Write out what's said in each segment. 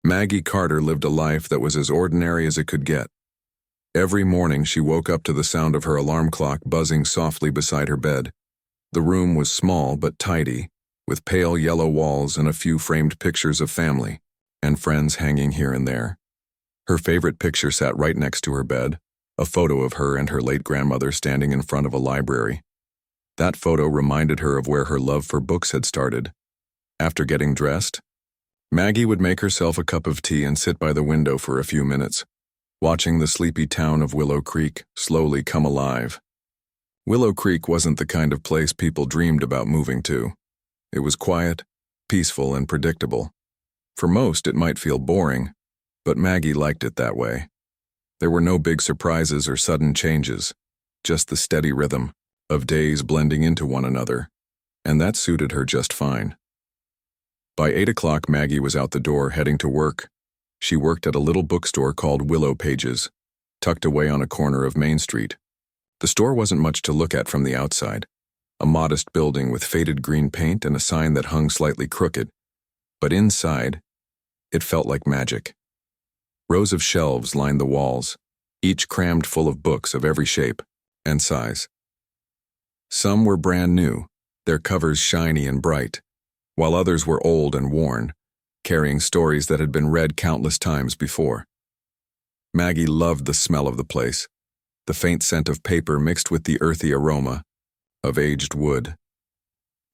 Maggie Carter lived a life that was as ordinary as it could get. Every morning she woke up to the sound of her alarm clock buzzing softly beside her bed. The room was small but tidy, with pale yellow walls and a few framed pictures of family and friends hanging here and there. Her favorite picture sat right next to her bed, a photo of her and her late grandmother standing in front of a library. That photo reminded her of where her love for books had started. After getting dressed, Maggie would make herself a cup of tea and sit by the window for a few minutes, watching the sleepy town of Willow Creek slowly come alive. Willow Creek wasn't the kind of place people dreamed about moving to. It was quiet, peaceful, and predictable. For most, it might feel boring, but Maggie liked it that way. There were no big surprises or sudden changes, just the steady rhythm of days blending into one another, and that suited her just fine. By 8 o'clock, Maggie was out the door heading to work. She worked at a little bookstore called Willow Pages, tucked away on a corner of Main Street. The store wasn't much to look at from the outside, a modest building with faded green paint and a sign that hung slightly crooked. But inside, it felt like magic. Rows of shelves lined the walls, each crammed full of books of every shape and size. Some were brand new, their covers shiny and bright, while others were old and worn, carrying stories that had been read countless times before. Maggie loved the smell of the place, the faint scent of paper mixed with the earthy aroma of aged wood.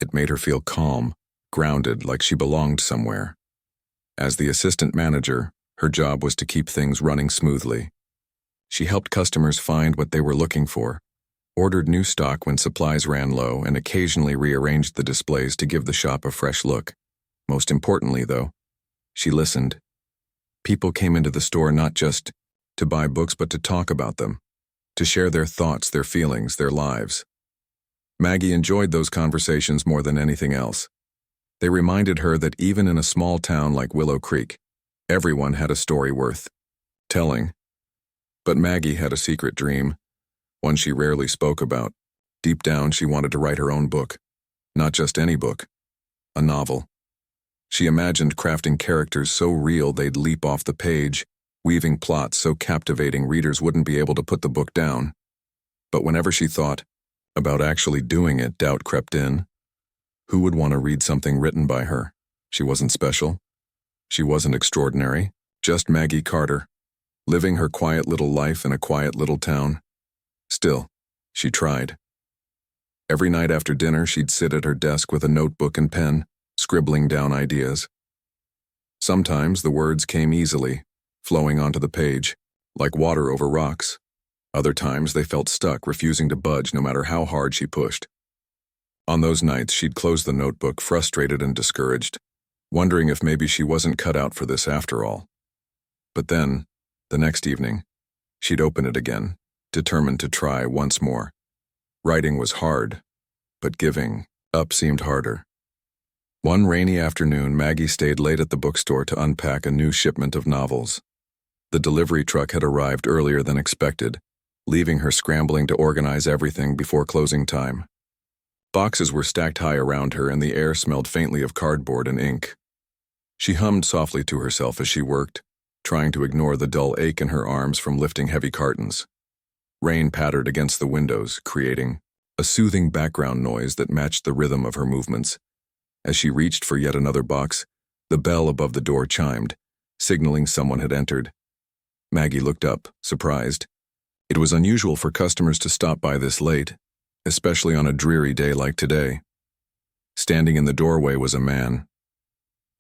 It made her feel calm, grounded, like she belonged somewhere. As the assistant manager, her job was to keep things running smoothly. She helped customers find what they were looking for, ordered new stock when supplies ran low, and occasionally rearranged the displays to give the shop a fresh look. Most importantly, though, she listened. People came into the store not just to buy books but to talk about them, to share their thoughts, their feelings, their lives. Maggie enjoyed those conversations more than anything else. They reminded her that even in a small town like Willow Creek, everyone had a story worth telling. But Maggie had a secret dream, one she rarely spoke about. Deep down, she wanted to write her own book. Not just any book, a novel. She imagined crafting characters so real they'd leap off the page, weaving plots so captivating readers wouldn't be able to put the book down. But whenever she thought about actually doing it, doubt crept in. Who would want to read something written by her? She wasn't special. She wasn't extraordinary. Just Maggie Carter, living her quiet little life in a quiet little town. Still, she tried. Every night after dinner, she'd sit at her desk with a notebook and pen, scribbling down ideas. Sometimes the words came easily, flowing onto the page, like water over rocks. Other times they felt stuck, refusing to budge no matter how hard she pushed. On those nights, she'd close the notebook, frustrated and discouraged, wondering if maybe she wasn't cut out for this after all. But then, the next evening, she'd open it again, determined to try once more. Writing was hard, but giving up seemed harder. One rainy afternoon, Maggie stayed late at the bookstore to unpack a new shipment of novels. The delivery truck had arrived earlier than expected, leaving her scrambling to organize everything before closing time. Boxes were stacked high around her, and the air smelled faintly of cardboard and ink. She hummed softly to herself as she worked, trying to ignore the dull ache in her arms from lifting heavy cartons. Rain pattered against the windows, creating a soothing background noise that matched the rhythm of her movements. As she reached for yet another box, the bell above the door chimed, signaling someone had entered. Maggie looked up, surprised. It was unusual for customers to stop by this late, especially on a dreary day like today. Standing in the doorway was a man.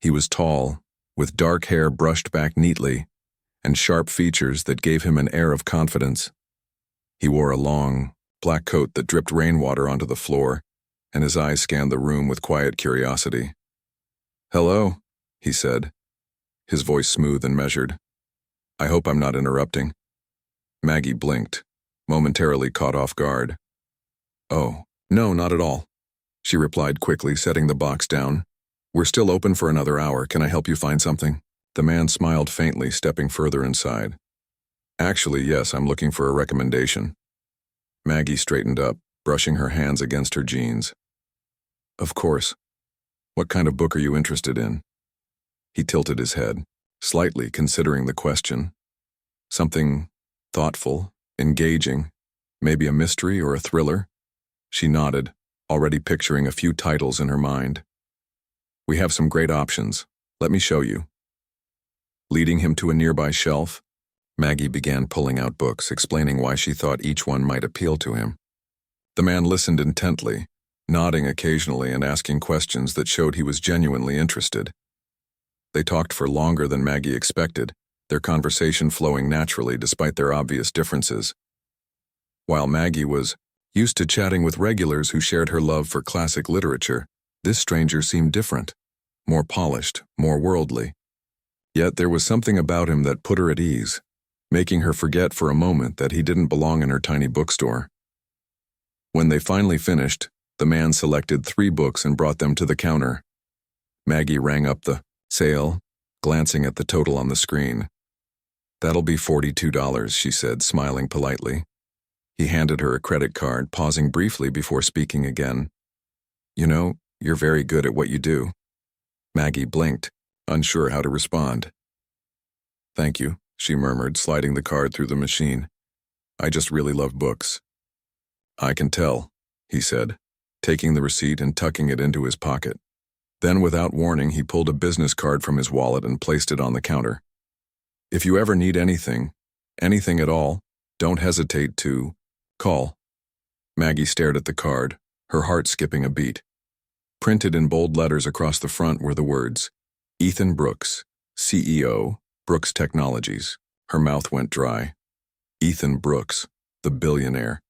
He was tall, with dark hair brushed back neatly, and sharp features that gave him an air of confidence. He wore a long, black coat that dripped rainwater onto the floor, and his eyes scanned the room with quiet curiosity. "Hello," he said, his voice smooth and measured. "I hope I'm not interrupting." Maggie blinked, momentarily caught off guard. "Oh, no, not at all," she replied quickly, setting the box down. "We're still open for another hour. Can I help you find something?" The man smiled faintly, stepping further inside. "Actually, yes, I'm looking for a recommendation." Maggie straightened up, brushing her hands against her jeans. "Of course. What kind of book are you interested in?" He tilted his head, slightly considering the question. Something thoughtful, engaging, maybe a mystery or a thriller? She nodded, already picturing a few titles in her mind. We have some great options. Let me show you. Leading him to a nearby shelf, Maggie began pulling out books, explaining why she thought each one might appeal to him. The man listened intently, nodding occasionally and asking questions that showed he was genuinely interested. They talked for longer than Maggie expected, their conversation flowing naturally despite their obvious differences. While Maggie was used to chatting with regulars who shared her love for classic literature, this stranger seemed different, more polished, more worldly. Yet there was something about him that put her at ease, making her forget for a moment that he didn't belong in her tiny bookstore. When they finally finished, the man selected 3 books and brought them to the counter. Maggie rang up the sale, glancing at the total on the screen. "That'll be $42, she said, smiling politely. He handed her a credit card, pausing briefly before speaking again. "You know, you're very good at what you do." Maggie blinked, unsure how to respond. "Thank you," she murmured, sliding the card through the machine. "I just really love books." "I can tell," he said, taking the receipt and tucking it into his pocket. Then, without warning, he pulled a business card from his wallet and placed it on the counter. "If you ever need anything at all, don't hesitate to call." Maggie stared at the card, her heart skipping a beat. Printed in bold letters across the front were the words, "Ethan Brooks, CEO, Brooks Technologies." Her mouth went dry. Ethan Brooks, the billionaire.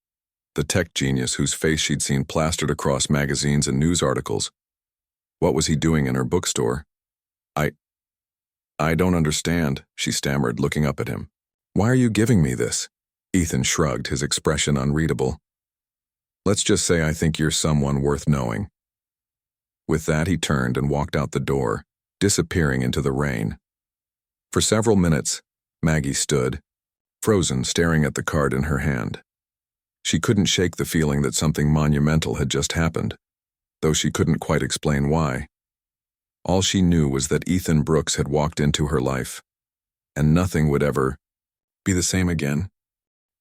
The tech genius whose face she'd seen plastered across magazines and news articles. What was he doing in her bookstore? I don't understand," she stammered, looking up at him. "Why are you giving me this?" Ethan shrugged, his expression unreadable. "Let's just say I think you're someone worth knowing." With that, he turned and walked out the door, disappearing into the rain. For several minutes, Maggie stood, frozen, staring at the card in her hand. She couldn't shake the feeling that something monumental had just happened, though she couldn't quite explain why. All she knew was that Ethan Brooks had walked into her life, and nothing would ever be the same again.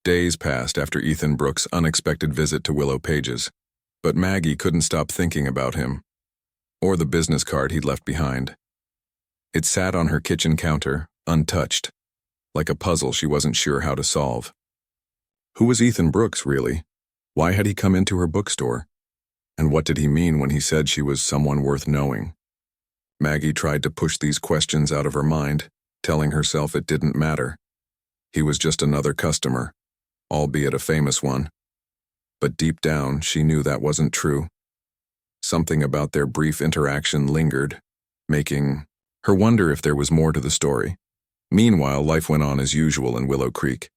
Days passed after Ethan Brooks' unexpected visit to Willow Pages, but Maggie couldn't stop thinking about him, or the business card he'd left behind. It sat on her kitchen counter, untouched, like a puzzle she wasn't sure how to solve. Who was Ethan Brooks, really? Why had he come into her bookstore? And what did he mean when he said she was someone worth knowing? Maggie tried to push these questions out of her mind, telling herself it didn't matter. He was just another customer, albeit a famous one. But deep down, she knew that wasn't true. Something about their brief interaction lingered, making her wonder if there was more to the story. Meanwhile, life went on as usual in Willow Creek.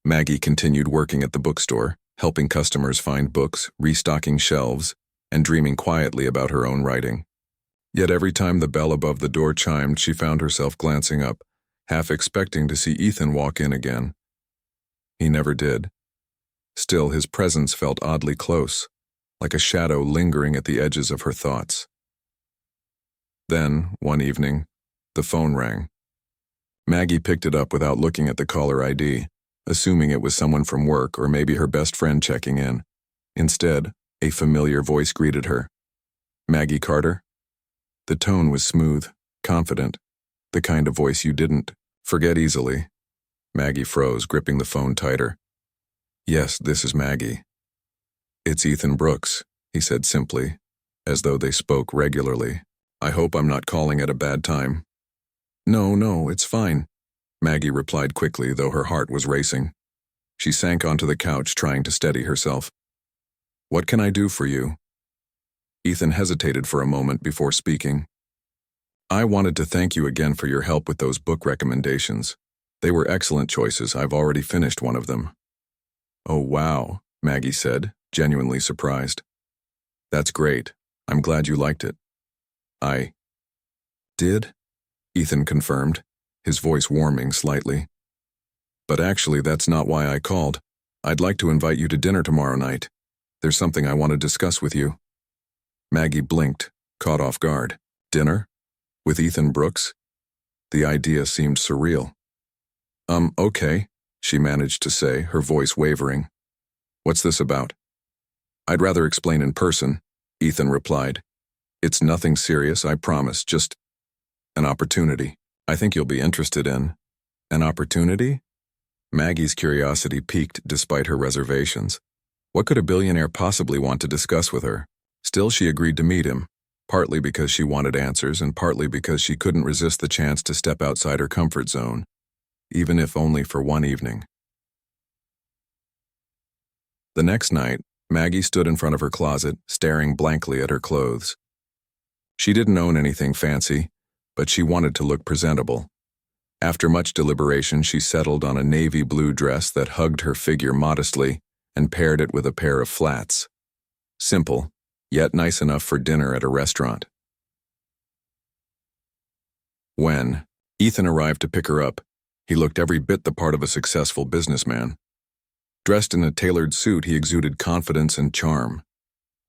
Maggie continued working at the bookstore, helping customers find books, restocking shelves, and dreaming quietly about her own writing. Yet every time the bell above the door chimed, she found herself glancing up, half expecting to see Ethan walk in again. He never did. Still, his presence felt oddly close, like a shadow lingering at the edges of her thoughts. Then, one evening, the phone rang. Maggie picked it up without looking at the caller ID, assuming it was someone from work or maybe her best friend checking in. Instead, a familiar voice greeted her. "Maggie Carter?" The tone was smooth, confident, the kind of voice you didn't forget easily. Maggie froze, gripping the phone tighter. "Yes, this is Maggie." "It's Ethan Brooks," he said simply, as though they spoke regularly. "I hope I'm not calling at a bad time." No, it's fine," Maggie replied quickly, though her heart was racing. She sank onto the couch, trying to steady herself. "What can I do for you?" Ethan hesitated for a moment before speaking. "I wanted to thank you again for your help with those book recommendations. They were excellent choices. I've already finished one of them." "Oh, wow," Maggie said, genuinely surprised. "That's great. I'm glad you liked it." "I did?" Ethan confirmed, his voice warming slightly. "But actually, that's not why I called. I'd like to invite you to dinner tomorrow night. There's something I want to discuss with you." Maggie blinked, caught off guard. "Dinner? With Ethan Brooks?" The idea seemed surreal. Okay, she managed to say, her voice wavering. What's this about? I'd rather explain in person, Ethan replied. It's nothing serious, I promise, just an opportunity. I think you'll be interested in. An opportunity? Maggie's curiosity piqued despite her reservations. What could a billionaire possibly want to discuss with her? Still, she agreed to meet him, partly because she wanted answers and partly because she couldn't resist the chance to step outside her comfort zone, even if only for one evening. The next night, Maggie stood in front of her closet, staring blankly at her clothes. She didn't own anything fancy, but she wanted to look presentable. After much deliberation, she settled on a navy blue dress that hugged her figure modestly and paired it with a pair of flats. Simple, yet nice enough for dinner at a restaurant. When Ethan arrived to pick her up, he looked every bit the part of a successful businessman. Dressed in a tailored suit, he exuded confidence and charm.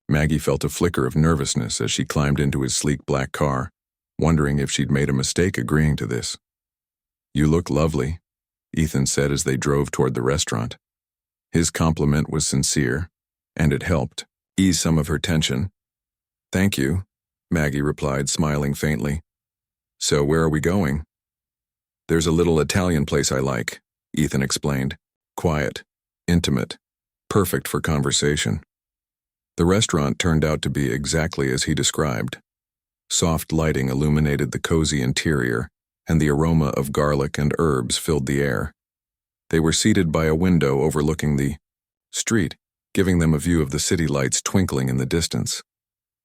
Maggie felt a flicker of nervousness as she climbed into his sleek black car, wondering if she'd made a mistake agreeing to this. You look lovely, Ethan said as they drove toward the restaurant. His compliment was sincere, and it helped ease some of her tension. Thank you, Maggie replied, smiling faintly. So where are we going? There's a little Italian place I like, Ethan explained. Quiet, intimate, perfect for conversation. The restaurant turned out to be exactly as he described. Soft lighting illuminated the cozy interior, and the aroma of garlic and herbs filled the air. They were seated by a window overlooking the street, giving them a view of the city lights twinkling in the distance.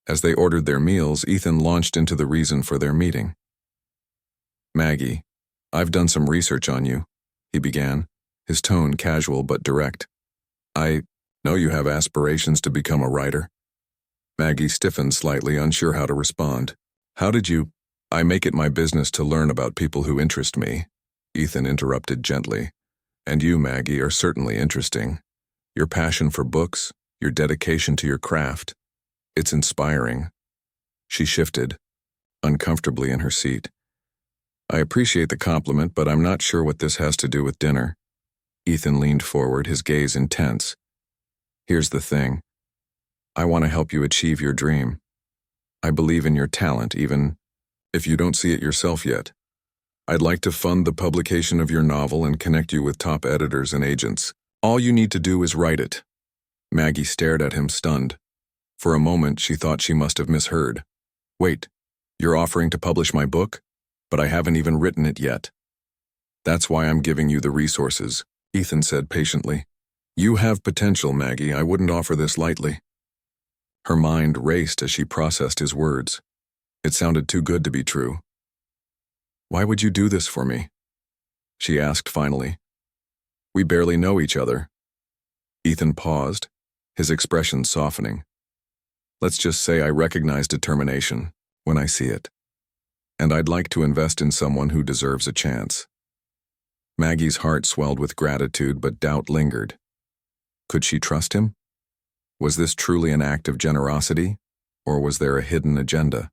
As they ordered their meals, Ethan launched into the reason for their meeting. Maggie, I've done some research on you, he began, his tone casual but direct. I know you have aspirations to become a writer. Maggie stiffened slightly, unsure how to respond. How did you? I make it my business to learn about people who interest me, Ethan interrupted gently. And you, Maggie, are certainly interesting. Your passion for books, your dedication to your craft. It's inspiring. She shifted, uncomfortably in her seat. I appreciate the compliment, but I'm not sure what this has to do with dinner. Ethan leaned forward, his gaze intense. Here's the thing. I want to help you achieve your dream. I believe in your talent, even if you don't see it yourself yet. I'd like to fund the publication of your novel and connect you with top editors and agents. All you need to do is write it. Maggie stared at him, stunned. For a moment, she thought she must have misheard. Wait, you're offering to publish my book? But I haven't even written it yet. That's why I'm giving you the resources, Ethan said patiently. You have potential, Maggie. I wouldn't offer this lightly. Her mind raced as she processed his words. It sounded too good to be true. Why would you do this for me? She asked finally. We barely know each other. Ethan paused, his expression softening. Let's just say I recognize determination when I see it. And I'd like to invest in someone who deserves a chance. Maggie's heart swelled with gratitude, but doubt lingered. Could she trust him? Was this truly an act of generosity, or was there a hidden agenda?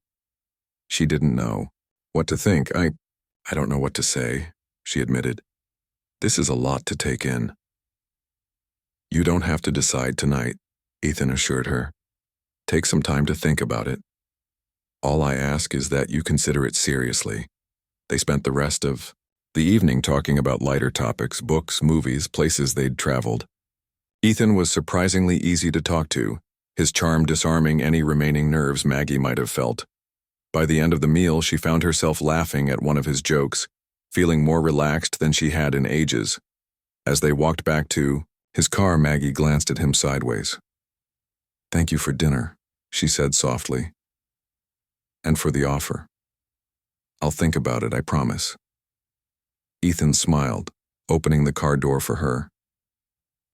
She didn't know what to think. I don't know what to say, she admitted. This is a lot to take in. You don't have to decide tonight, Ethan assured her. Take some time to think about it. All I ask is that you consider it seriously. They spent the rest of the evening talking about lighter topics, books, movies, places they'd traveled. Ethan was surprisingly easy to talk to, his charm disarming any remaining nerves Maggie might have felt. By the end of the meal, she found herself laughing at one of his jokes, feeling more relaxed than she had in ages. As they walked back to his car, Maggie glanced at him sideways. Thank you for dinner, she said softly. And for the offer. I'll think about it, I promise. Ethan smiled, opening the car door for her.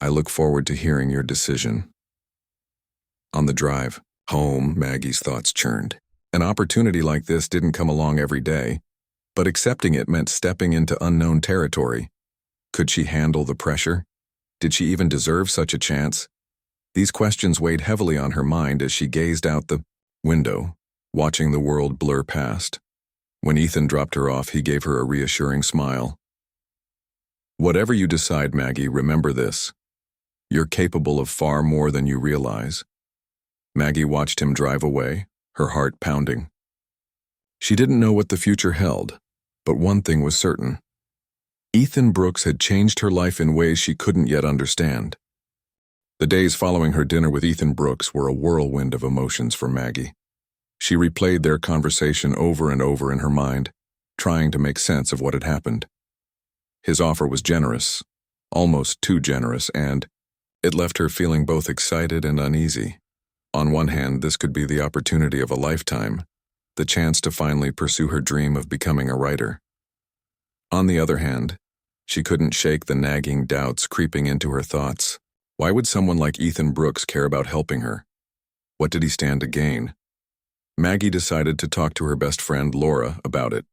I look forward to hearing your decision. On the drive home, Maggie's thoughts churned. An opportunity like this didn't come along every day, but accepting it meant stepping into unknown territory. Could she handle the pressure? Did she even deserve such a chance? These questions weighed heavily on her mind as she gazed out the window, watching the world blur past. When Ethan dropped her off, he gave her a reassuring smile. "Whatever you decide, Maggie, remember this. You're capable of far more than you realize." Maggie watched him drive away, her heart pounding. She didn't know what the future held, but one thing was certain. Ethan Brooks had changed her life in ways she couldn't yet understand. The days following her dinner with Ethan Brooks were a whirlwind of emotions for Maggie. She replayed their conversation over and over in her mind, trying to make sense of what had happened. His offer was generous, almost too generous, and it left her feeling both excited and uneasy. On one hand, this could be the opportunity of a lifetime, the chance to finally pursue her dream of becoming a writer. On the other hand, she couldn't shake the nagging doubts creeping into her thoughts. Why would someone like Ethan Brooks care about helping her? What did he stand to gain? Maggie decided to talk to her best friend Laura about it.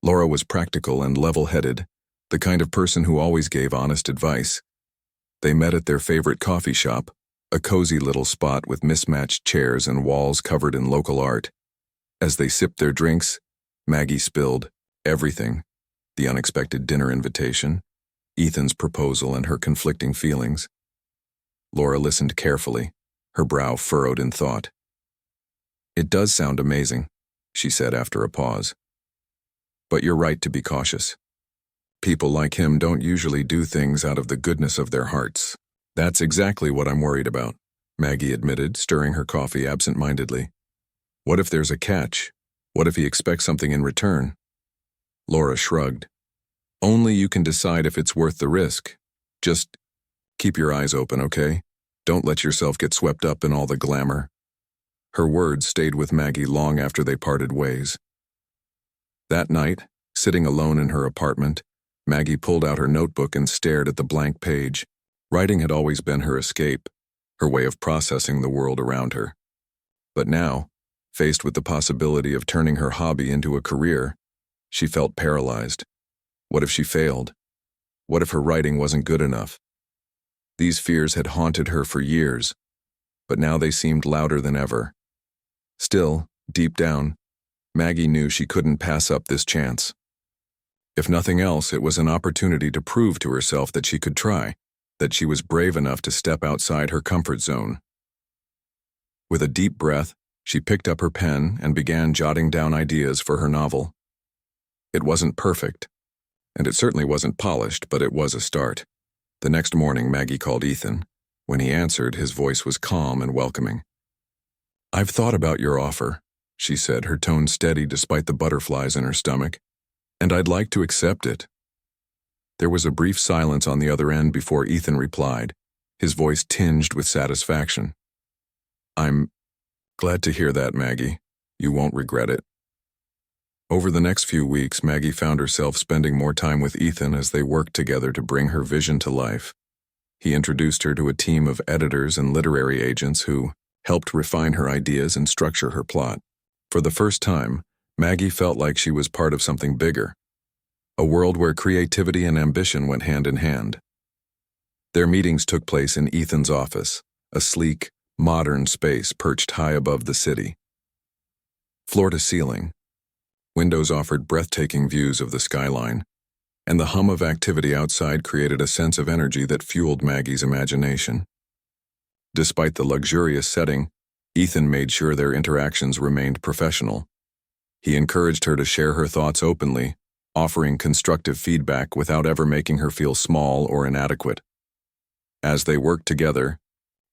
Laura was practical and level-headed, the kind of person who always gave honest advice. They met at their favorite coffee shop, a cozy little spot with mismatched chairs and walls covered in local art. As they sipped their drinks, Maggie spilled everything: the unexpected dinner invitation, Ethan's proposal, and her conflicting feelings. Laura listened carefully, her brow furrowed in thought. "It does sound amazing," she said after a pause. "But you're right to be cautious. People like him don't usually do things out of the goodness of their hearts." "That's exactly what I'm worried about," Maggie admitted, stirring her coffee absent-mindedly. "What if there's a catch? What if he expects something in return?" Laura shrugged. "Only you can decide if it's worth the risk. Just keep your eyes open, okay? Don't let yourself get swept up in all the glamour." Her words stayed with Maggie long after they parted ways. That night, sitting alone in her apartment, Maggie pulled out her notebook and stared at the blank page. Writing had always been her escape, her way of processing the world around her. But now, faced with the possibility of turning her hobby into a career, she felt paralyzed. What if she failed? What if her writing wasn't good enough? These fears had haunted her for years, but now they seemed louder than ever. Still, deep down, Maggie knew she couldn't pass up this chance. If nothing else, it was an opportunity to prove to herself that she could try, that she was brave enough to step outside her comfort zone. With a deep breath, she picked up her pen and began jotting down ideas for her novel. It wasn't perfect, and it certainly wasn't polished, but it was a start. The next morning, Maggie called Ethan. When he answered, his voice was calm and welcoming. "I've thought about your offer," she said, her tone steady despite the butterflies in her stomach, "and I'd like to accept it." There was a brief silence on the other end before Ethan replied, his voice tinged with satisfaction. "I'm glad to hear that, Maggie. You won't regret it." Over the next few weeks, Maggie found herself spending more time with Ethan as they worked together to bring her vision to life. He introduced her to a team of editors and literary agents who helped refine her ideas and structure her plot. For the first time, Maggie felt like she was part of something bigger, a world where creativity and ambition went hand in hand. Their meetings took place in Ethan's office, a sleek, modern space perched high above the city. Floor to ceiling, windows offered breathtaking views of the skyline, and the hum of activity outside created a sense of energy that fueled Maggie's imagination. Despite the luxurious setting, Ethan made sure their interactions remained professional. He encouraged her to share her thoughts openly, offering constructive feedback without ever making her feel small or inadequate. As they worked together,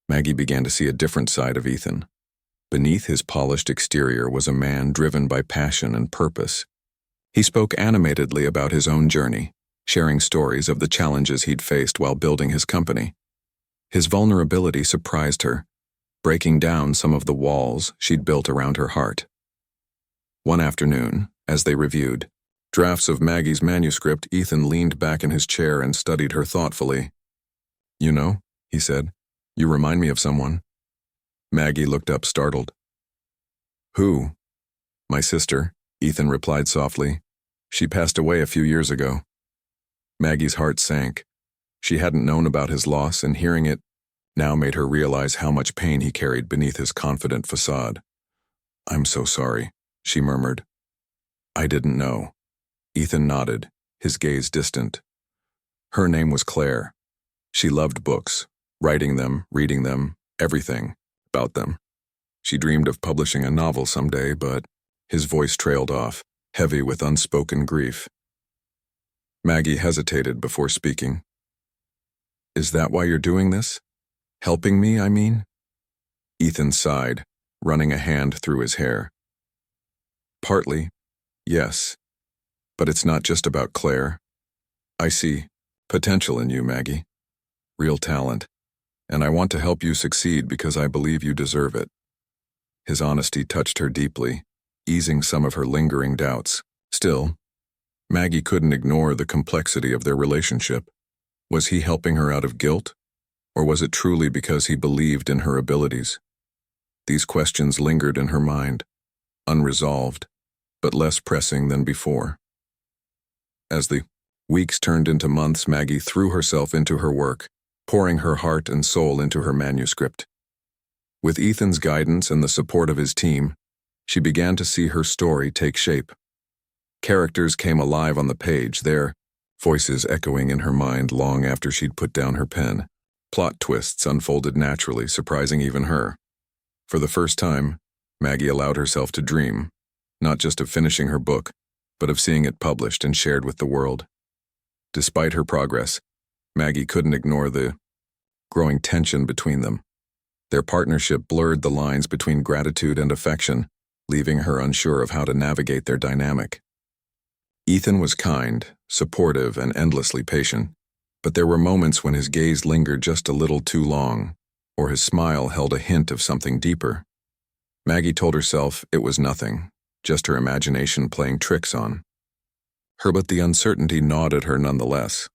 Maggie began to see a different side of Ethan. Beneath his polished exterior was a man driven by passion and purpose. He spoke animatedly about his own journey, sharing stories of the challenges he'd faced while building his company. His vulnerability surprised her, breaking down some of the walls she'd built around her heart. One afternoon, as they reviewed drafts of Maggie's manuscript, Ethan leaned back in his chair and studied her thoughtfully. "You know," he said, "you remind me of someone." Maggie looked up startled. "Who?" "My sister," Ethan replied softly. "She passed away a few years ago." Maggie's heart sank. She hadn't known about his loss, and hearing it now made her realize how much pain he carried beneath his confident facade. "I'm so sorry," she murmured. I didn't know. Ethan nodded, his gaze distant. Her name was Claire. She loved books, writing them, reading them, everything about them. She dreamed of publishing a novel someday, but his voice trailed off, heavy with unspoken grief. Maggie hesitated before speaking. Is that why you're doing this? Helping me, I mean? Ethan sighed, running a hand through his hair. Partly, yes. But it's not just about Claire. I see potential in you, Maggie. Real talent. And I want to help you succeed because I believe you deserve it. His honesty touched her deeply, easing some of her lingering doubts. Still, Maggie couldn't ignore the complexity of their relationship. Was he helping her out of guilt? Or was it truly because he believed in her abilities? These questions lingered in her mind, unresolved, but less pressing than before. As the weeks turned into months, Maggie threw herself into her work, pouring her heart and soul into her manuscript. With Ethan's guidance and the support of his team, she began to see her story take shape. Characters came alive on the page, their voices echoing in her mind long after she'd put down her pen. Plot twists unfolded naturally, surprising even her. For the first time, Maggie allowed herself to dream, not just of finishing her book, but of seeing it published and shared with the world. Despite her progress, Maggie couldn't ignore the growing tension between them. Their partnership blurred the lines between gratitude and affection, leaving her unsure of how to navigate their dynamic. Ethan was kind, supportive, and endlessly patient, but there were moments when his gaze lingered just a little too long, or his smile held a hint of something deeper. Maggie told herself it was nothing, just her imagination playing tricks on her, but the uncertainty gnawed at her nonetheless.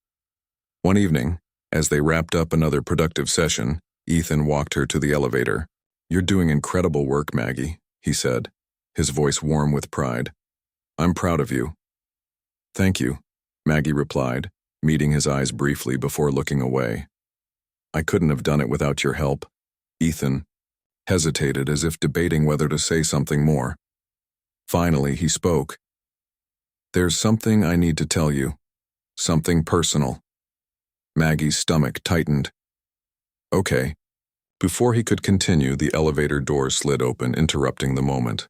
One evening, as they wrapped up another productive session, Ethan walked her to the elevator. You're doing incredible work, Maggie, he said, his voice warm with pride. I'm proud of you. Thank you, Maggie replied, meeting his eyes briefly before looking away. I couldn't have done it without your help. Ethan hesitated as if debating whether to say something more. Finally, he spoke. There's something I need to tell you. Something personal. Maggie's stomach tightened. Okay. Before he could continue, the elevator door slid open, interrupting the moment.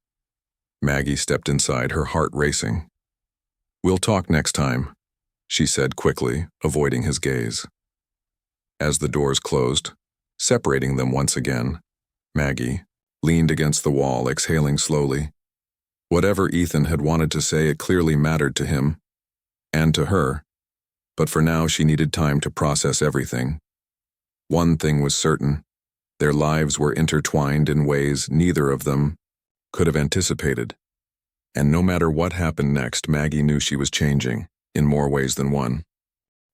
Maggie stepped inside, her heart racing. We'll talk next time, she said quickly, avoiding his gaze. As the doors closed, separating them once again, Maggie leaned against the wall, exhaling slowly. Whatever Ethan had wanted to say, it clearly mattered to him, and to her, but for now she needed time to process everything. One thing was certain, their lives were intertwined in ways neither of them could have anticipated. And no matter what happened next, Maggie knew she was changing, in more ways than one.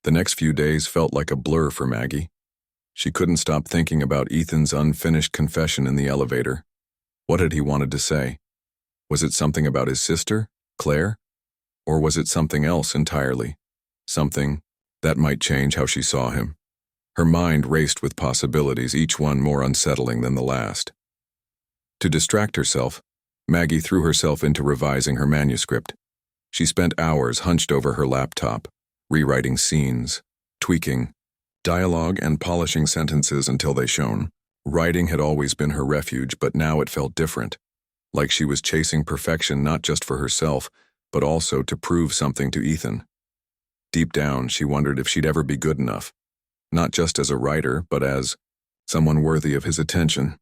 The next few days felt like a blur for Maggie. She couldn't stop thinking about Ethan's unfinished confession in the elevator. What had he wanted to say? Was it something about his sister, Claire? Or was it something else entirely? Something that might change how she saw him. Her mind raced with possibilities, each one more unsettling than the last. To distract herself, Maggie threw herself into revising her manuscript. She spent hours hunched over her laptop, rewriting scenes, tweaking dialogue and polishing sentences until they shone. Writing had always been her refuge, but now it felt different, like she was chasing perfection not just for herself, but also to prove something to Ethan. Deep down, she wondered if she'd ever be good enough, not just as a writer, but as someone worthy of his attention.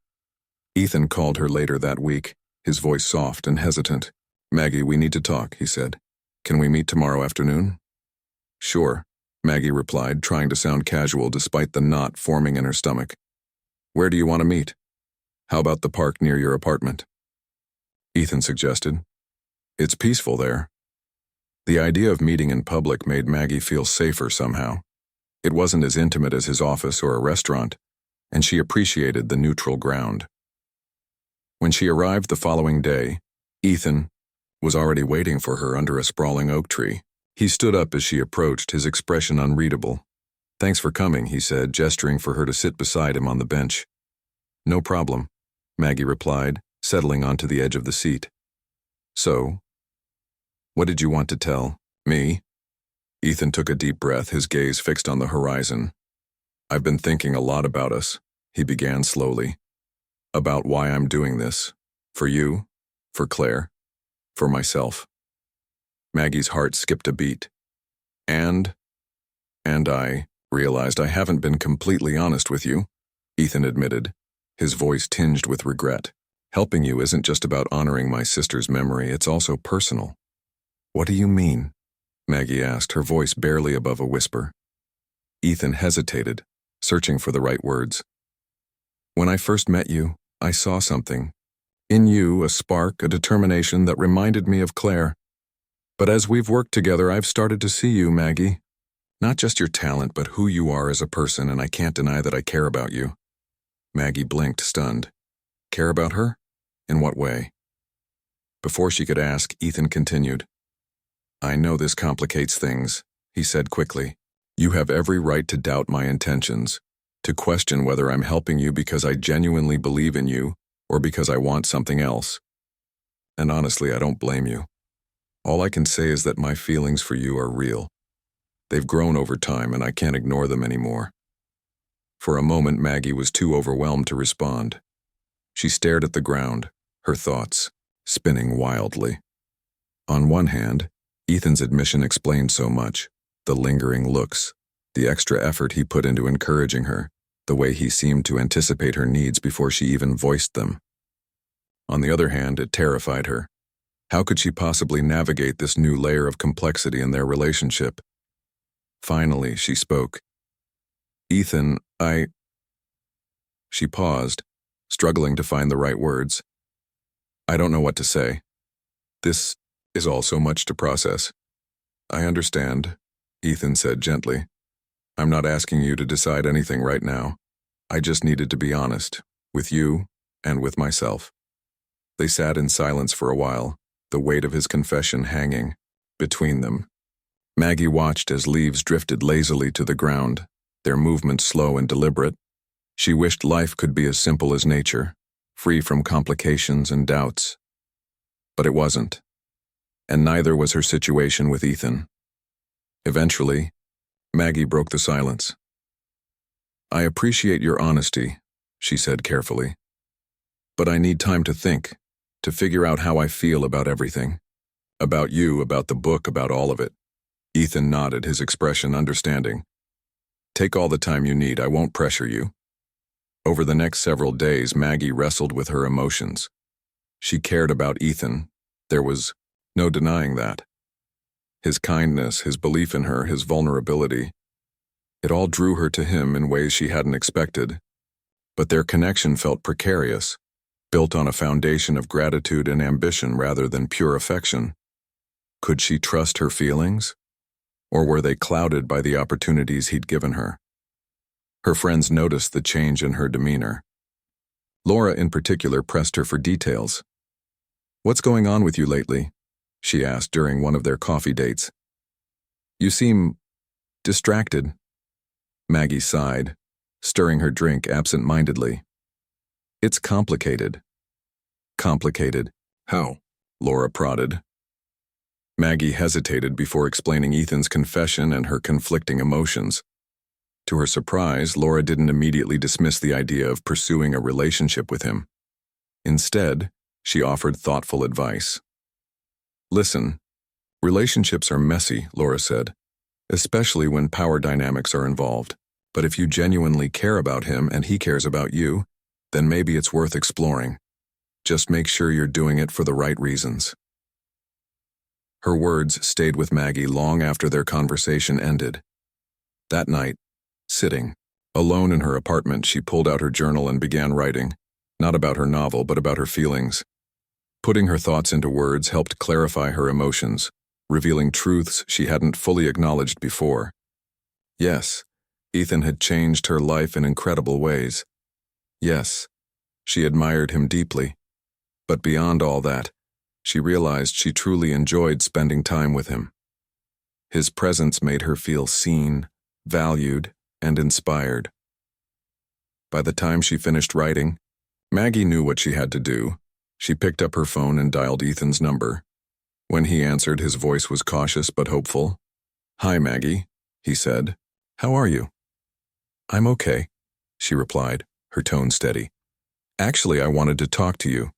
Ethan called her later that week, his voice soft and hesitant. Maggie, we need to talk, he said. Can we meet tomorrow afternoon? Sure, Maggie replied, trying to sound casual despite the knot forming in her stomach. Where do you want to meet? How about the park near your apartment? Ethan suggested. It's peaceful there. The idea of meeting in public made Maggie feel safer somehow. It wasn't as intimate as his office or a restaurant, and she appreciated the neutral ground. When she arrived the following day, Ethan was already waiting for her under a sprawling oak tree. He stood up as she approached, his expression unreadable. Thanks for coming, he said, gesturing for her to sit beside him on the bench. No problem, Maggie replied, settling onto the edge of the seat. So, What did you want to tell me? Ethan took a deep breath, his gaze fixed on the horizon. I've been thinking a lot about us, he began slowly. About why I'm doing this. For you, for Claire, for myself. Maggie's heart skipped a beat. And I realized I haven't been completely honest with you, Ethan admitted, his voice tinged with regret. Helping you isn't just about honoring my sister's memory, it's also personal. What do you mean? Maggie asked, her voice barely above a whisper. Ethan hesitated, searching for the right words. When I first met you, I saw something. In you, a spark, a determination that reminded me of Claire. But as we've worked together, I've started to see you, Maggie. Not just your talent, but who you are as a person, and I can't deny that I care about you. Maggie blinked, stunned. Care about her? In what way? Before she could ask, Ethan continued. I know this complicates things, he said quickly. You have every right to doubt my intentions, to question whether I'm helping you because I genuinely believe in you or because I want something else. And honestly, I don't blame you. All I can say is that my feelings for you are real. They've grown over time and I can't ignore them anymore. For a moment, Maggie was too overwhelmed to respond. She stared at the ground, her thoughts spinning wildly. On one hand, Ethan's admission explained so much, the lingering looks, the extra effort he put into encouraging her, the way he seemed to anticipate her needs before she even voiced them. On the other hand, it terrified her. How could she possibly navigate this new layer of complexity in their relationship? Finally, she spoke. Ethan, She paused, struggling to find the right words. I don't know what to say. This is all so much to process. I understand, Ethan said gently. I'm not asking you to decide anything right now. I just needed to be honest, with you and with myself. They sat in silence for a while, the weight of his confession hanging between them. Maggie watched as leaves drifted lazily to the ground, their movement slow and deliberate. She wished life could be as simple as nature, free from complications and doubts. But it wasn't. And neither was her situation with Ethan. Eventually, Maggie broke the silence. I appreciate your honesty, she said carefully. But I need time to think, to figure out how I feel about everything. About you, about the book, about all of it. Ethan nodded, his expression understanding. Take all the time you need, I won't pressure you. Over the next several days, Maggie wrestled with her emotions. She cared about Ethan. There was no denying that. His kindness, his belief in her, his vulnerability. It all drew her to him in ways she hadn't expected. But their connection felt precarious, built on a foundation of gratitude and ambition rather than pure affection. Could she trust her feelings? Or were they clouded by the opportunities he'd given her? Her friends noticed the change in her demeanor. Laura, in particular, pressed her for details. What's going on with you lately? She asked during one of their coffee dates. You seem distracted. Maggie sighed, stirring her drink absent-mindedly. It's complicated. Complicated? How? Laura prodded. Maggie hesitated before explaining Ethan's confession and her conflicting emotions. To her surprise, Laura didn't immediately dismiss the idea of pursuing a relationship with him. Instead, she offered thoughtful advice. Listen, relationships are messy, Laura said, especially when power dynamics are involved. But if you genuinely care about him and he cares about you, then maybe it's worth exploring. Just make sure you're doing it for the right reasons. Her words stayed with Maggie long after their conversation ended. That night, sitting alone in her apartment, she pulled out her journal and began writing, not about her novel, but about her feelings. Putting her thoughts into words helped clarify her emotions, revealing truths she hadn't fully acknowledged before. Yes, Ethan had changed her life in incredible ways. Yes, she admired him deeply. But beyond all that, she realized she truly enjoyed spending time with him. His presence made her feel seen, valued, and inspired. By the time she finished writing, Maggie knew what she had to do. She picked up her phone and dialed Ethan's number. When he answered, his voice was cautious but hopeful. "Hi, Maggie," he said. "How are you?" "I'm okay," she replied, her tone steady. "Actually, I wanted to talk to you.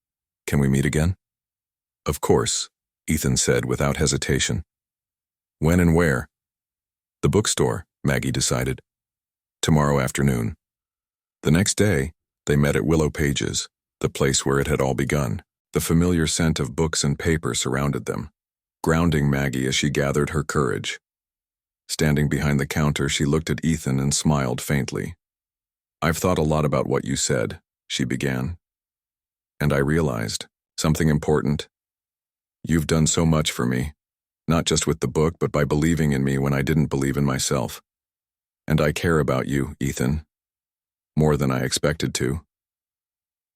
Can we meet again?" "Of course," Ethan said without hesitation. "When and where?" "The bookstore," Maggie decided. "Tomorrow afternoon." The next day, they met at Willow Pages, the place where it had all begun. The familiar scent of books and paper surrounded them, grounding Maggie as she gathered her courage. Standing behind the counter, she looked at Ethan and smiled faintly. "I've thought a lot about what you said," she began. "And I realized something important. You've done so much for me, not just with the book, but by believing in me when I didn't believe in myself. And I care about you, Ethan, more than I expected to."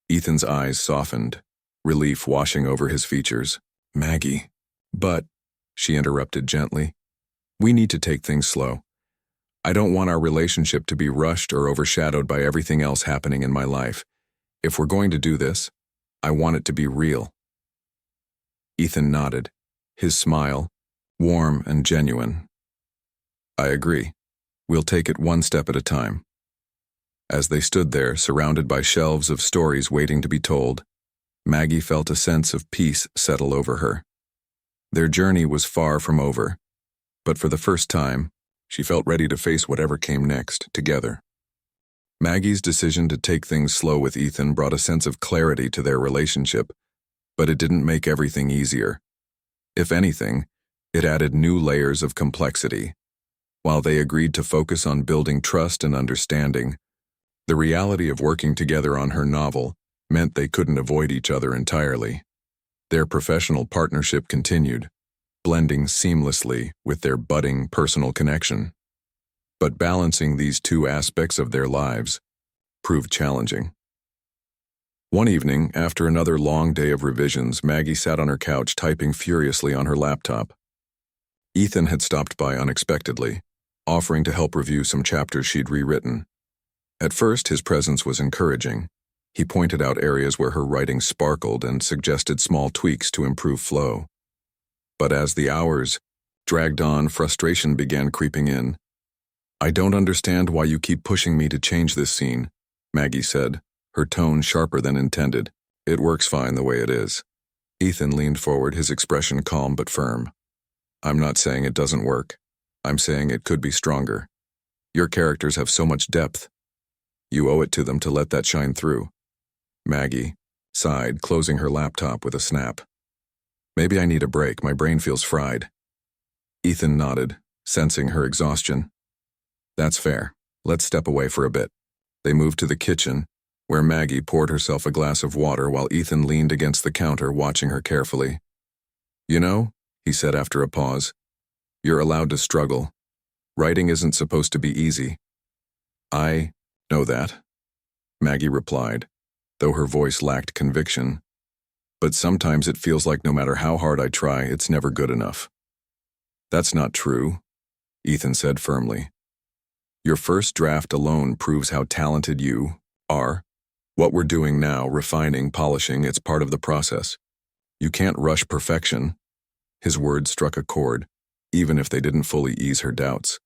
Ethan's eyes softened, relief washing over his features. "Maggie." "But," she interrupted gently, "we need to take things slow. I don't want our relationship to be rushed or overshadowed by everything else happening in my life. If we're going to do this, I want it to be real." Ethan nodded, his smile warm and genuine. "I agree. We'll take it one step at a time." As they stood there, surrounded by shelves of stories waiting to be told, Maggie felt a sense of peace settle over her. Their journey was far from over, but for the first time, she felt ready to face whatever came next, together. Maggie's decision to take things slow with Ethan brought a sense of clarity to their relationship, but it didn't make everything easier. If anything, it added new layers of complexity. While they agreed to focus on building trust and understanding, the reality of working together on her novel meant they couldn't avoid each other entirely. Their professional partnership continued, blending seamlessly with their budding personal connection. But balancing these two aspects of their lives proved challenging. One evening, after another long day of revisions, Maggie sat on her couch typing furiously on her laptop. Ethan had stopped by unexpectedly, offering to help review some chapters she'd rewritten. At first, his presence was encouraging. He pointed out areas where her writing sparkled and suggested small tweaks to improve flow. But as the hours dragged on, frustration began creeping in. "I don't understand why you keep pushing me to change this scene," Maggie said, her tone sharper than intended. "It works fine the way it is." Ethan leaned forward, his expression calm but firm. "I'm not saying it doesn't work. I'm saying it could be stronger. Your characters have so much depth. You owe it to them to let that shine through." Maggie sighed, closing her laptop with a snap. "Maybe I need a break. My brain feels fried." Ethan nodded, sensing her exhaustion. "That's fair. Let's step away for a bit." They moved to the kitchen, where Maggie poured herself a glass of water while Ethan leaned against the counter, watching her carefully. "You know," he said after a pause, "you're allowed to struggle. Writing isn't supposed to be easy." "I know that," Maggie replied, though her voice lacked conviction. "But sometimes it feels like no matter how hard I try, it's never good enough." "That's not true," Ethan said firmly. "Your first draft alone proves how talented you are. What we're doing now, refining, polishing, it's part of the process. You can't rush perfection." His words struck a chord, even if they didn't fully ease her doubts.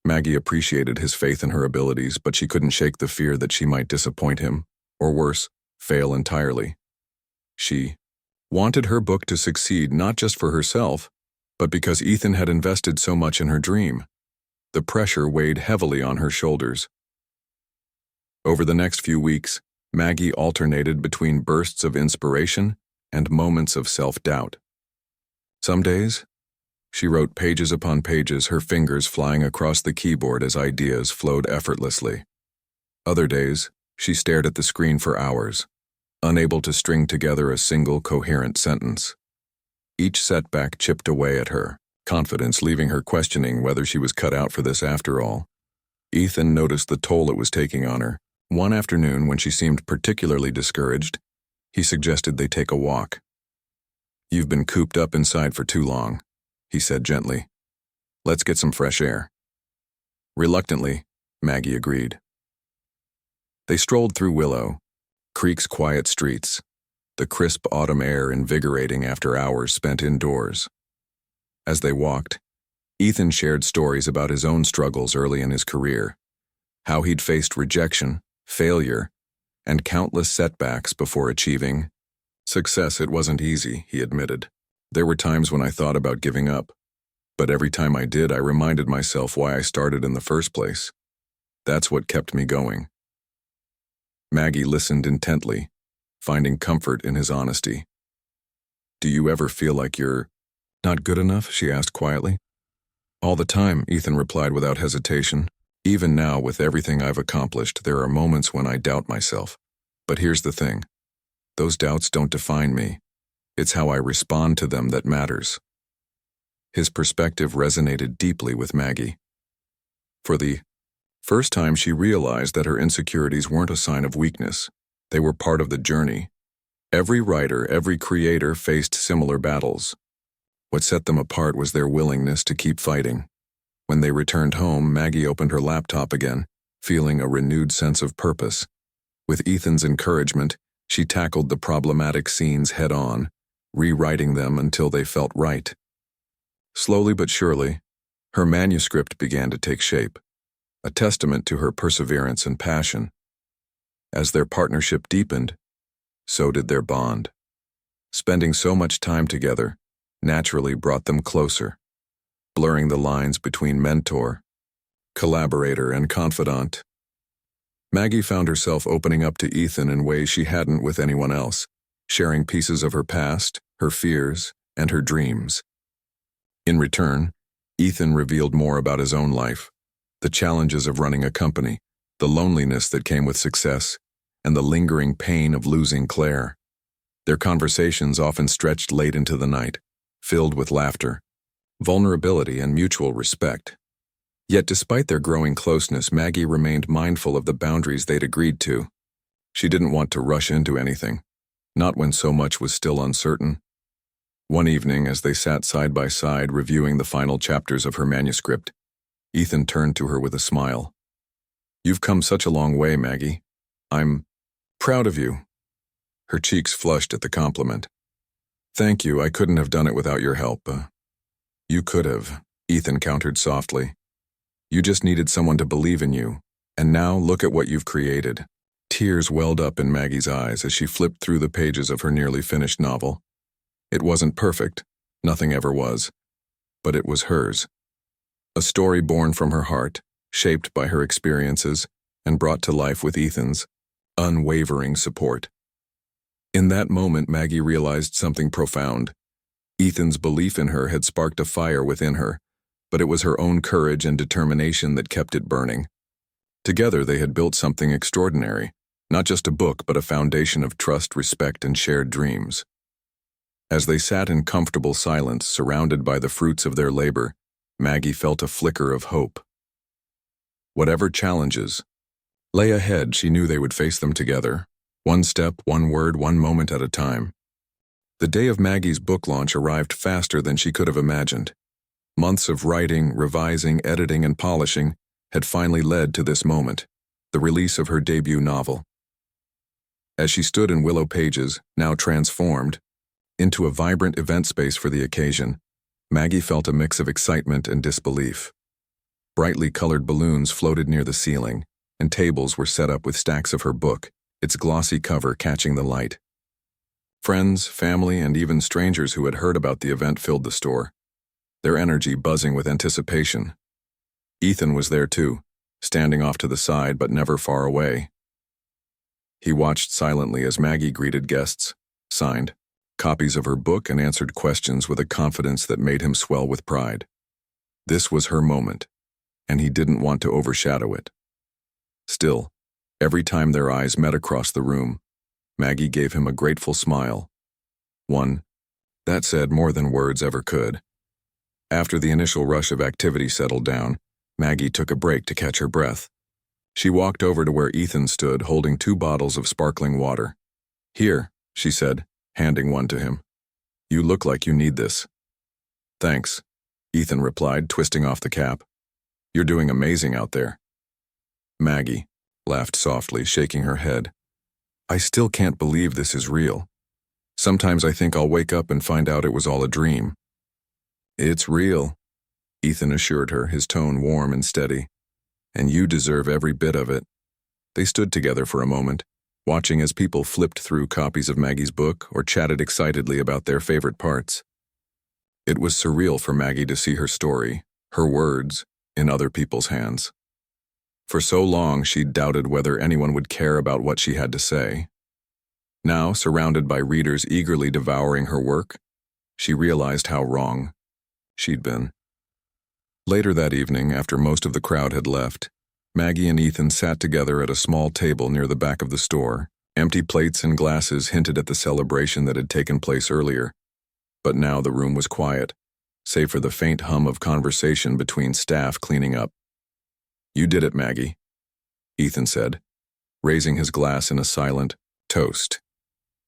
Maggie appreciated his faith in her abilities, but she couldn't shake the fear that she might disappoint him, or worse, fail entirely. She wanted her book to succeed not just for herself, but because Ethan had invested so much in her dream. The pressure weighed heavily on her shoulders. Over the next few weeks, Maggie alternated between bursts of inspiration and moments of self-doubt. Some days, she wrote pages upon pages, her fingers flying across the keyboard as ideas flowed effortlessly. Other days, she stared at the screen for hours, unable to string together a single coherent sentence. Each setback chipped away at her, confidence leaving her questioning whether she was cut out for this after all. Ethan noticed the toll it was taking on her. One afternoon, when she seemed particularly discouraged, he suggested they take a walk. "You've been cooped up inside for too long," he said gently. "Let's get some fresh air." Reluctantly, Maggie agreed. They strolled through Willow Creek's quiet streets, the crisp autumn air invigorating after hours spent indoors. As they walked, Ethan shared stories about his own struggles early in his career, how he'd faced rejection, failure, and countless setbacks before achieving success. It wasn't easy, he admitted. There were times when I thought about giving up, but every time I did, I reminded myself why I started in the first place. That's what kept me going. Maggie listened intently, finding comfort in his honesty. Do you ever feel like you're not good enough? She asked quietly. All the time, Ethan replied without hesitation. Even now, with everything I've accomplished, there are moments when I doubt myself. But here's the thing. Those doubts don't define me. It's how I respond to them that matters. His perspective resonated deeply with Maggie. For the first time, she realized that her insecurities weren't a sign of weakness. They were part of the journey. Every writer, every creator faced similar battles. What set them apart was their willingness to keep fighting. When they returned home, Maggie opened her laptop again, feeling a renewed sense of purpose. With Ethan's encouragement, she tackled the problematic scenes head-on, rewriting them until they felt right. Slowly but surely, her manuscript began to take shape, a testament to her perseverance and passion. As their partnership deepened, so did their bond. Spending so much time together naturally brought them closer, blurring the lines between mentor, collaborator, and confidant. Maggie found herself opening up to Ethan in ways she hadn't with anyone else, sharing pieces of her past, her fears, and her dreams. In return, Ethan revealed more about his own life, the challenges of running a company, the loneliness that came with success, and the lingering pain of losing Claire. Their conversations often stretched late into the night, filled with laughter, vulnerability, and mutual respect. Yet despite their growing closeness, Maggie remained mindful of the boundaries they'd agreed to. She didn't want to rush into anything, not when so much was still uncertain. One evening, as they sat side by side reviewing the final chapters of her manuscript, Ethan turned to her with a smile. You've come such a long way, Maggie. I'm proud of you. Her cheeks flushed at the compliment. Thank you, I couldn't have done it without your help. You could have, Ethan countered softly. You just needed someone to believe in you, and now look at what you've created. Tears welled up in Maggie's eyes as she flipped through the pages of her nearly finished novel. It wasn't perfect, nothing ever was, but it was hers. A story born from her heart, shaped by her experiences, and brought to life with Ethan's unwavering support. In that moment, Maggie realized something profound. Ethan's belief in her had sparked a fire within her, but it was her own courage and determination that kept it burning. Together, they had built something extraordinary, not just a book, but a foundation of trust, respect, and shared dreams. As they sat in comfortable silence, surrounded by the fruits of their labor, Maggie felt a flicker of hope. Whatever challenges lay ahead, she knew they would face them together, one step, one word, one moment at a time. The day of Maggie's book launch arrived faster than she could have imagined. Months of writing, revising, editing, and polishing had finally led to this moment, the release of her debut novel. As she stood in Willow Pages, now transformed into a vibrant event space for the occasion, Maggie felt a mix of excitement and disbelief. Brightly colored balloons floated near the ceiling, and tables were set up with stacks of her book, its glossy cover catching the light. Friends, family, and even strangers who had heard about the event filled the store, their energy buzzing with anticipation. Ethan was there too, standing off to the side but never far away. He watched silently as Maggie greeted guests, signed copies of her book, and answered questions with a confidence that made him swell with pride. This was her moment, and he didn't want to overshadow it. Still, every time their eyes met across the room, Maggie gave him a grateful smile. One that said more than words ever could. After the initial rush of activity settled down, Maggie took a break to catch her breath. She walked over to where Ethan stood, holding 2 bottles of sparkling water. Here, she said, handing one to him. You look like you need this. Thanks, Ethan replied, twisting off the cap. You're doing amazing out there. Maggie laughed softly, shaking her head. I still can't believe this is real. Sometimes I think I'll wake up and find out it was all a dream. It's real, Ethan assured her, his tone warm and steady. And you deserve every bit of it. They stood together for a moment, watching as people flipped through copies of Maggie's book or chatted excitedly about their favorite parts. It was surreal for Maggie to see her story, her words, in other people's hands. For so long, she'd doubted whether anyone would care about what she had to say. Now, surrounded by readers eagerly devouring her work, she realized how wrong she'd been. Later that evening, after most of the crowd had left, Maggie and Ethan sat together at a small table near the back of the store. Empty plates and glasses hinted at the celebration that had taken place earlier. But now the room was quiet, save for the faint hum of conversation between staff cleaning up. You did it, Maggie, Ethan said, raising his glass in a silent toast.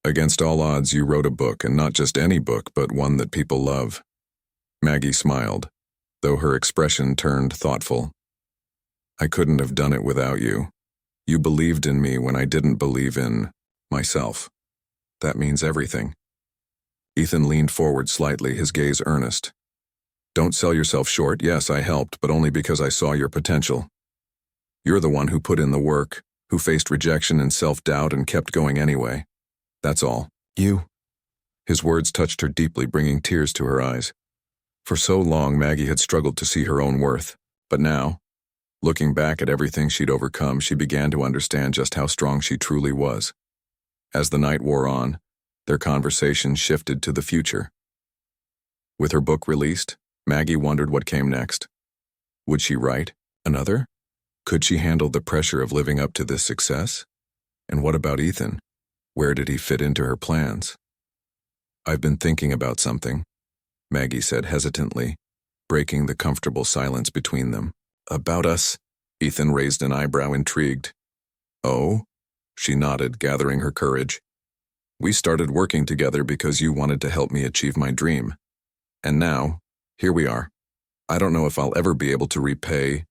Against all odds, you wrote a book, and not just any book, but one that people love. Maggie smiled, though her expression turned thoughtful. I couldn't have done it without you. You believed in me when I didn't believe in myself. That means everything. Ethan leaned forward slightly, his gaze earnest. Don't sell yourself short. Yes, I helped, but only because I saw your potential. You're the one who put in the work, who faced rejection and self-doubt and kept going anyway. That's all. You. His words touched her deeply, bringing tears to her eyes. For so long, Maggie had struggled to see her own worth, but now, looking back at everything she'd overcome, she began to understand just how strong she truly was. As the night wore on, their conversation shifted to the future. With her book released, Maggie wondered what came next. Would she write another? Could she handle the pressure of living up to this success? And what about Ethan? Where did he fit into her plans? I've been thinking about something, Maggie said hesitantly, breaking the comfortable silence between them. About us? Ethan raised an eyebrow, intrigued. Oh? She nodded, gathering her courage. We started working together because you wanted to help me achieve my dream. And now, here we are. I don't know if I'll ever be able to repay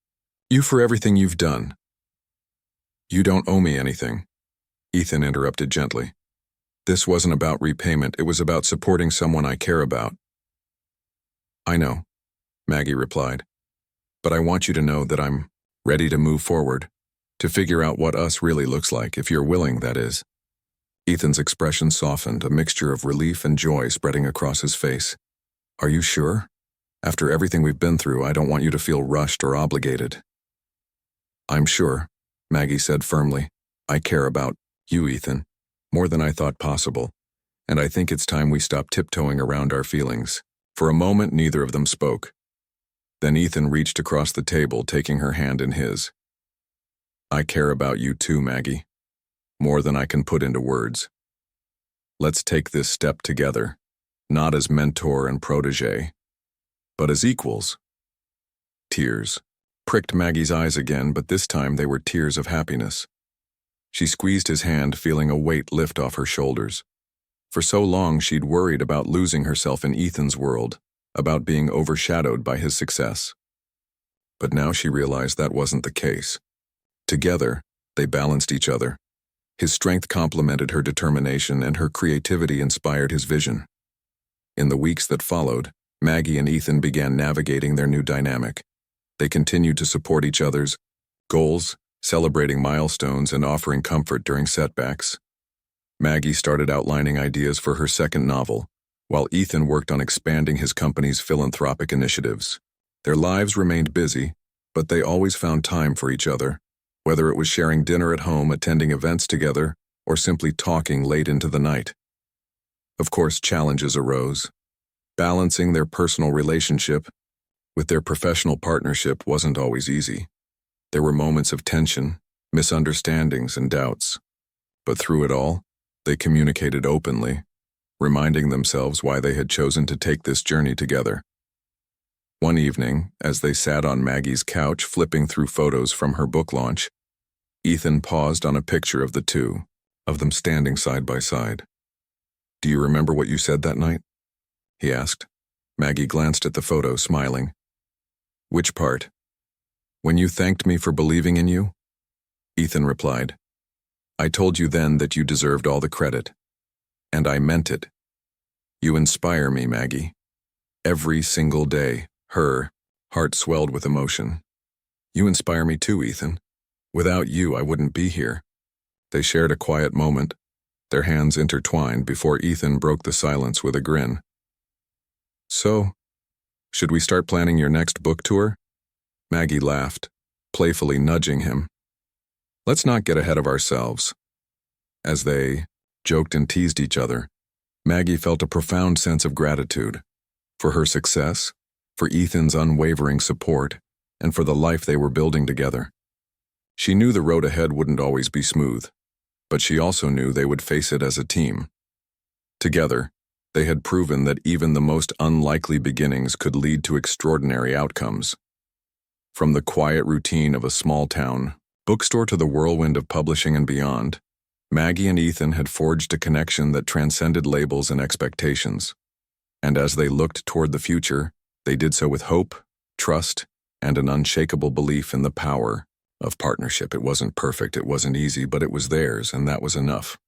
you for everything you've done. You don't owe me anything, Ethan interrupted gently. This wasn't about repayment, it was about supporting someone I care about. I know, Maggie replied. But I want you to know that I'm ready to move forward, to figure out what us really looks like, if you're willing, that is. Ethan's expression softened, a mixture of relief and joy spreading across his face. Are you sure? After everything we've been through, I don't want you to feel rushed or obligated. I'm sure, Maggie said firmly. I care about you, Ethan, more than I thought possible, and I think it's time we stop tiptoeing around our feelings. For a moment, neither of them spoke. Then Ethan reached across the table, taking her hand in his. I care about you too, Maggie, more than I can put into words. Let's take this step together, not as mentor and protege, but as equals. Tears pricked Maggie's eyes again, but this time they were tears of happiness. She squeezed his hand, feeling a weight lift off her shoulders. For so long she'd worried about losing herself in Ethan's world, about being overshadowed by his success. But now she realized that wasn't the case. Together, they balanced each other. His strength complemented her determination, and her creativity inspired his vision. In the weeks that followed, Maggie and Ethan began navigating their new dynamic. They continued to support each other's goals, celebrating milestones and offering comfort during setbacks. Maggie started outlining ideas for her second novel, while Ethan worked on expanding his company's philanthropic initiatives. Their lives remained busy, but they always found time for each other, whether it was sharing dinner at home, attending events together, or simply talking late into the night. Of course, challenges arose. Balancing their personal relationship with their professional partnership wasn't always easy. There were moments of tension, misunderstandings, and doubts. But through it all, they communicated openly, reminding themselves why they had chosen to take this journey together. One evening, as they sat on Maggie's couch flipping through photos from her book launch, Ethan paused on a picture of the two, of them standing side by side. Do you remember what you said that night? He asked. Maggie glanced at the photo, smiling. Which part? When you thanked me for believing in you? Ethan replied. I told you then that you deserved all the credit. And I meant it. You inspire me, Maggie. Every single day, her heart swelled with emotion. You inspire me too, Ethan. Without you, I wouldn't be here. They shared a quiet moment, their hands intertwined before Ethan broke the silence with a grin. So, should we start planning your next book tour? Maggie laughed, playfully nudging him. Let's not get ahead of ourselves. As they joked and teased each other, Maggie felt a profound sense of gratitude for her success, for Ethan's unwavering support, and for the life they were building together. She knew the road ahead wouldn't always be smooth, but she also knew they would face it as a team. Together, they had proven that even the most unlikely beginnings could lead to extraordinary outcomes. From the quiet routine of a small-town bookstore to the whirlwind of publishing and beyond, Maggie and Ethan had forged a connection that transcended labels and expectations. And as they looked toward the future, they did so with hope, trust, and an unshakable belief in the power of partnership. It wasn't perfect, it wasn't easy, but it was theirs, and that was enough.